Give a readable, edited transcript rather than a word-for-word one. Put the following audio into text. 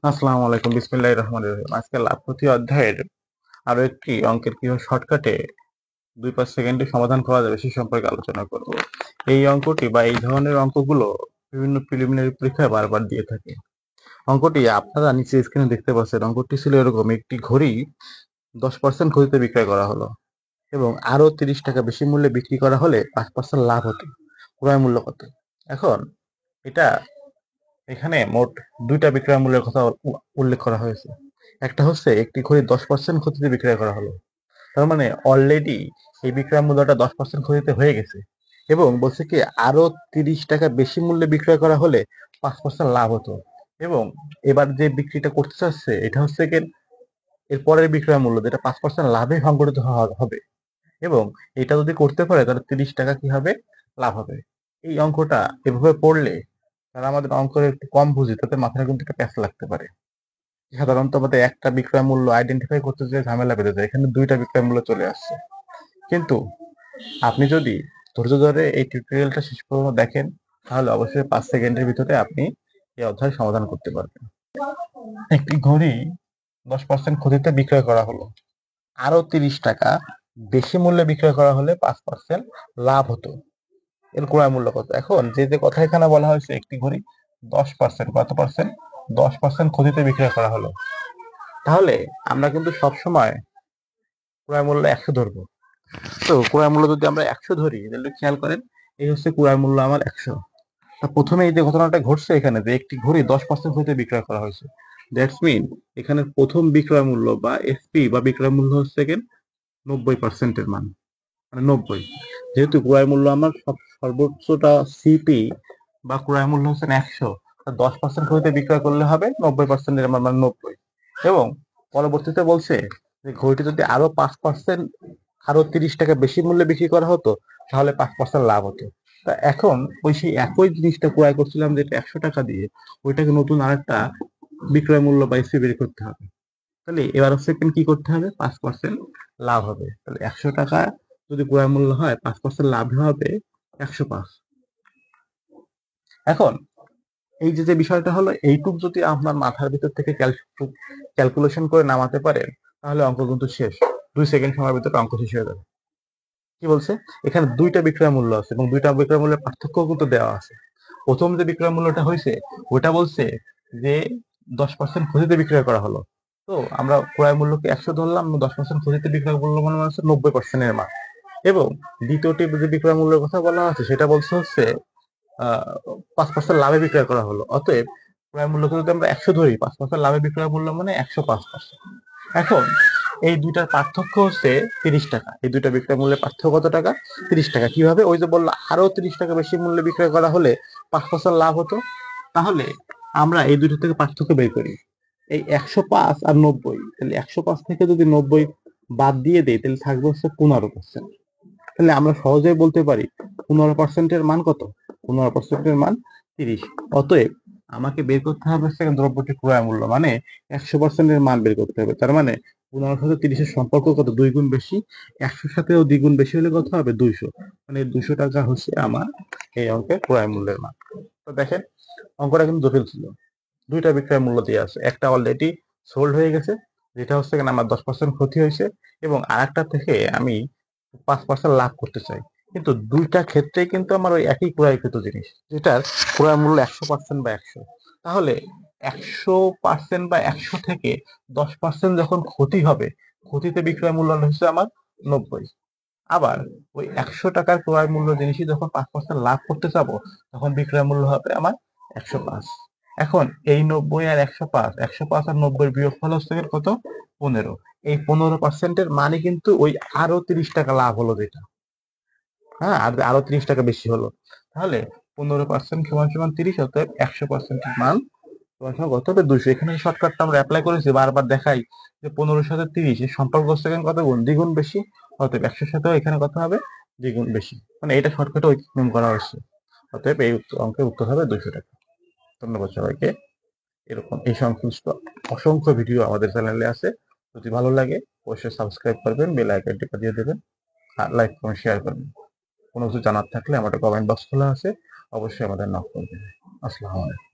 আসসালামু আলাইকুম, বিসমিল্লাহির রহমানির রহিম। আজকে লাভ ক্ষতি অধ্যায়ের আরো একটি অঙ্কের কিভাবে শর্টকাটে 2-5 সেকেন্ডে সমাধান করা যাবে সে সম্পর্কে আলোচনা করব। এই অঙ্কটি বা এই ধরনের অঙ্কগুলো বিভিন্ন প্রিলিমিনারি পরীক্ষায় বারবার দিয়ে থাকে। অঙ্কটি আপনারা নিচে স্ক্রিনে দেখতে পাচ্ছেন। অঙ্কটি ছিল এরকম: একটি ঘড়ি 10% ক্ষতিতে বিক্রয় করা হলো এবং আরো 30 টাকা বেশি মূল্যে বিক্রি করা হলে 5% লাভ হতো। ক্রয় মূল্য কত? এখন এটা এখানে মোট দুইটা বিক্রয় মূল্যের কথা উল্লেখ করা হয়েছে। একটা হচ্ছে একটি ঘড়ি 10% ক্ষতিতে বিক্রয় করা হলো, তার মানে অলরেডি এই বিক্রয় মূল্যটা 10% ক্ষতিতে হয়ে গেছে, এবং বলছে কি আরো 30 টাকা বেশি মূল্যে বিক্রয় করা হলে 5% লাভ হতো। এবং এবার যে বিক্রিটা করতে চাচ্ছে এটা হচ্ছে কি এর পরের বিক্রয় মূল্য, যেটা 5% লাভে সংগঠিত হবে। এবং এটা যদি করতে পারে তাহলে 30 টাকা কি হবে? লাভ হবে। এই অঙ্কটা এভাবে পড়লে, যারা আমাদের অঙ্কের একটু কম বুঝি তাদের মাথায় কিন্তু একটা প্যাঁচ লাগতে পারে। সাধারণত আমাদের একটা বিক্রয় মূল্য আইডেন্টিফাই করতে যে ঝামেলা বেঁধে যায়, এখানে দুইটা বিক্রয় মূল্য চলে আসছে। কিন্তু আপনি যদি ধৈর্য ধরে এই টিউটোরিয়ালটা শেষ পর্যন্ত দেখেন, তাহলে অবশ্যই 5 সেকেন্ডের ভিতরে আপনি এই অধ্যায় সমাধান করতে পারবেন। একটি ঘড়ি 10% ক্ষতিতে বিক্রয় করা হলো, আরো 30 টাকা বেশি মূল্যে বিক্রয় করা হলে 5% লাভ হতো। এর ক্রয় মূল্য কত? এখন যে কথা এখানে বলা হয়েছে, একটি ঘড়ি 10%, কত পার্সেন্ট? 10% ক্ষতিতে বিক্রয় করা হলো। তাহলে আমরা কিন্তু সবসময় ক্রয় মূল্য 100 ধরবো। তো ক্রয় মূল্য যদি আমরা 100 ধরি, তাহলে খেয়াল করেন, এই হচ্ছে ক্রয় মূল্য আমার 100। তা প্রথমে এই যে ঘটনাটা ঘটছে এখানে, যে একটি ঘড়ি 10% ক্ষতিতে বিক্রয় করা হয়েছে, দ্যাটস মিন এখানে প্রথম বিক্রয় মূল্য বা এসপি বা বিক্রয় মূল্য হচ্ছে 90%-এর মান, মানে 90। যেহেতু ক্রয় মূল্য আমার সর্বোচ্চটা সিপি বা ক্রয় মূল্য হচ্ছে 100, 10% ক্ষতিতে বিক্রয় করলে হবে 90%-এর মান, মানে 90। এবং পরবর্তীতে বলছে যে ঘড়িটি যদি আরো 5%, আরো 30 টাকা বেশি মূল্যে বিক্রি করা হতো, তাহলে 5% লাভ হতো। তা এখন ওই সেই একই জিনিসটা ক্রয় করছিলাম যেটা 100 টাকা দিয়ে, ওইটাকে নতুন আরেকটা বিক্রয় মূল্য বা এসপি বের করতে হবে। তাহলে এবার হচ্ছে কি করতে হবে? 5% লাভ হবে। তাহলে 100 টাকা যদি ক্রয় মূল্য হয়, 5% লাভ হবে 105। এখন এই যে বিষয়টা হলো, এইটুক যদি আপনার মাথার ভিতর থেকে ক্যালকুলেশন করে নামাতে পারেন, তাহলে অঙ্ক কিন্তু শেষ। 2 সেকেন্ড সময়ের ভিতরে অঙ্ক শেষ হয়ে যাবে। কি বলছে? এখানে দুইটা বিক্রয় মূল্য আছে এবং দুইটা বিক্রয় মূল্যের পার্থক্য কিন্তু দেওয়া আছে। প্রথম যে বিক্রয় মূল্যটা হয়েছে ওটা বলছে যে 10% ক্ষতিতে বিক্রয় করা হলো। তো আমরা ক্রয় মূল্যকে 100 ধরলাম, 10% ক্ষতিতে বিক্রয় মূল্য মানে হচ্ছে 90%-এর মান। এবং দ্বিতীয়টি যে বিক্রয় মূল্যের কথা বলা আছে সেটা বলছে হচ্ছে 5% লাভে বিক্রয় করা হলো। অতএব ক্রয় মূল্যকে যদি আমরা 100 ধরি, 5% লাভে বিক্রয় মূল্য মানে 105%। এখন এই দুইটার পার্থক্য হচ্ছে 30 টাকা। এই দুইটা বিক্রয় মূল্যের পার্থক্য কত টাকা? 30 টাকা। কিভাবে? ওই যে বললো আরো 30 টাকা বেশি মূল্যে বিক্রয় করা হলে 5% লাভ হতো। তাহলে আমরা এই দুটো থেকে পার্থক্য বের করি। এই 105 আর 90, তাহলে 105 থেকে যদি 90 বাদ দিয়ে দেই, তাহলে থাকবে হচ্ছে 15%। তাহলে আমরা সহজেই বলতে পারি 15%-এর মান কত? 15%-এর মান 30। অতএব আমাকে বের করতে হবে হচ্ছে দ্রব্যটির ক্রয় মূল্য, মানে 100%-এর মান বের করতে হবে। তার মানে 15 সাথে 30-এর সম্পর্ক কত? 2 গুণ বেশি। 100 সাথেও 2 গুণ বেশি হলে কত হবে? 200। মানে 200 টাকা হচ্ছে আমার এই অঙ্কের ক্রয় মূল্যের মান। তো দেখেন, অঙ্কটা কিন্তু জটিল ছিল। দুইটা বিক্রয় মূল্য দিয়ে আছে, একটা অলরেডি সোল্ড হয়ে গেছে, যেটা হচ্ছে আমার 10% ক্ষতি হয়েছে, এবং আরেকটা থেকে আমি 5% লাভ করতে চাই। কিন্তু দুইটা ক্ষেত্রেই কিন্তু আমার ওই একই ক্রয়কৃত জিনিস, যেটার ক্রয় মূল্য 100% বা 100। তাহলে 100% বা 100 থেকে 10% যখন ক্ষতি হবে, ক্ষতিতে বিক্রয় মূল্য হচ্ছে আমার 90। আবার ওই 100 টাকার ক্রয় মূল্য জিনিসই যখন 5% লাভ করতে চাবো, তখন বিক্রয় মূল্য হবে আমার 105। এখন এই 90 আর 105, 105 আর 90 বিয়োগফল হচ্ছে কত? 15। এই 15%-এর মানে কিন্তু ওই আরো 30 টাকা লাভ হলো যেটা, হ্যাঁ, আর আরো 30 টাকা বেশি হলো। তাহলে 15% সমান সমান 30, অতএব 100%-এর মান সমান সমান কত হবে? 200। এখানে শর্টকাটটা আমরা অ্যাপ্লাই করেছি, বারবার দেখাই যে 15 সাথে 30 এর সম্পর্ক হচ্ছে কত গুণ? দ্বিগুণ বেশি। অতএব 100 সাথেও এখানে কত হবে? দ্বিগুণ বেশি। মানে এটা শর্টকাটে নিয়ম করা হচ্ছে। অতএব এই অঙ্কের উত্তর হবে 200 টাকা। ধন্যবাদ সবাইকে। এরকম এই সংশ্লিষ্ট অসংখ্য ভিডিও আমাদের চ্যানেলে আছে। যদি ভালো লাগে অবশ্যই সাবস্ক্রাইব করবেন, বেল আইকনটি বাজিয়ে দেবেন, আর লাইক কমেন্ট শেয়ার করবেন। কোনো কিছু জানার থাকলে আমাদের কমেন্ট বক্স খোলা আছে, অবশ্যই আমাদের নক করবেন। আসসালামু আলাইকুম।